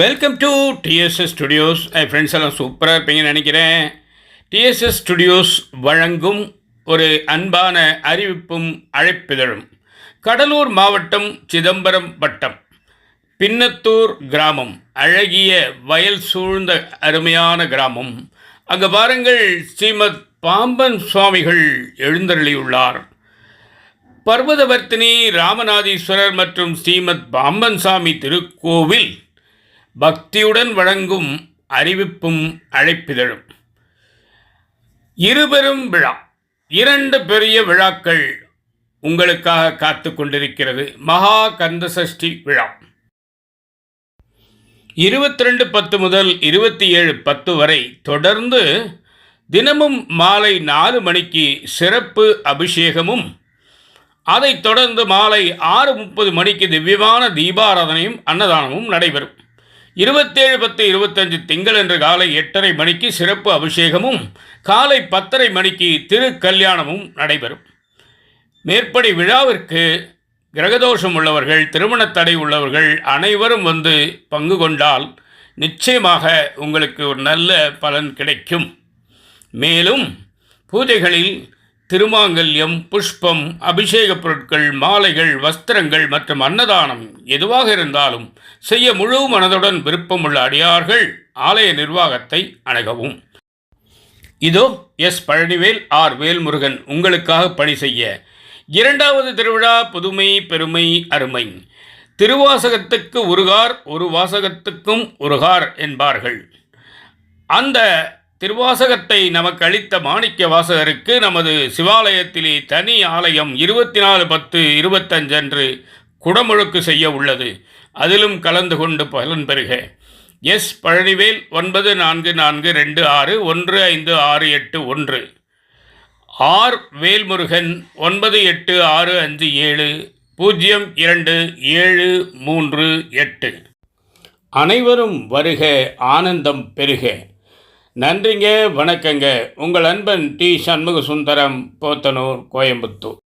Welcome to TDS studios. Friends எல்லாம் சூப்பராக இருப்பீங்கன்னு நினைக்கிறேன். டிஎஸ்எஸ் ஸ்டுடியோஸ் வழங்கும் ஒரு அன்பான அறிவிப்பும் அழைப்பிதழும். கடலூர் மாவட்டம் சிதம்பரம் வட்டம் பின்னத்தூர் கிராமம், அழகிய வயல் சூழ்ந்த அருமையான கிராமம். அங்கே பாருங்கள், ஸ்ரீமத் பாம்பன் சுவாமிகள் எழுந்தருளியுள்ளார். பர்வதவர்த்தினி ராமநாதீஸ்வரர் மற்றும் ஸ்ரீமத் பாம்பன் சாமி திருக்கோவில் பக்தியுடன் வழங்கும் அறிவிப்பும் அழைப்பிதழும். இருபெரும் விழா, 2 பெரிய விழாக்கள் உங்களுக்காக காத்து கொண்டிருக்கிறது. மகா கந்தசஷ்டி விழா 22/10 முதல் 27/10 வரை தொடர்ந்து தினமும் மாலை 4 மணிக்கு சிறப்பு அபிஷேகமும், அதைத் தொடர்ந்து மாலை 6:30 மணிக்கு திவ்யமான தீபாராதனையும் அன்னதானமும் நடைபெறும். 27/10/25 திங்களன்று காலை 8:30 மணிக்கு சிறப்பு அபிஷேகமும், காலை 10:30 மணிக்கு திருக்கல்யாணமும் நடைபெறும். மேற்படி விழாவிற்கு கிரகதோஷம் உள்ளவர்கள், திருமணத் தடை உள்ளவர்கள் அனைவரும் வந்து பங்கு கொண்டால் நிச்சயமாக உங்களுக்கு ஒரு நல்ல பலன் கிடைக்கும். மேலும் பூஜைகளில் திருமாங்கல்யம், புஷ்பம், அபிஷேக பொருட்கள், மாலைகள், வஸ்திரங்கள் மற்றும் அன்னதானம் எதுவாக இருந்தாலும் செய்ய முழு மனதுடன் விருப்பமுள்ள அடியார்கள் ஆலய நிர்வாகத்தை அணுகவும். இதோ எஸ் பழனிவேல் ஆர் வேல்முருகன் உங்களுக்காக பணி செய்ய. 2வது திருவிழா புதுமை பெருமை அருமை. திருவாசகத்துக்கு உருகார், ஒரு வாசகத்துக்கும் உருகார் என்பார்கள். அந்த திருவாசகத்தை நமக்கு அளித்த மாணிக்க வாசகருக்கு நமது சிவாலயத்திலே தனி ஆலயம் 24/10/25 அன்று குடமுழுக்கு செய்ய உள்ளது. அதிலும் கலந்து கொண்டு பலன் பெறுக. S Palanivel 9442615681, R Velmurugan 9865702738. அனைவரும் வருக, ஆனந்தம் பெருக. நன்றிங்க, வணக்கங்க. உங்கள் அன்பன் டி. சண்முக சுந்தரம், போத்தனூர், கோயம்புத்தூர்.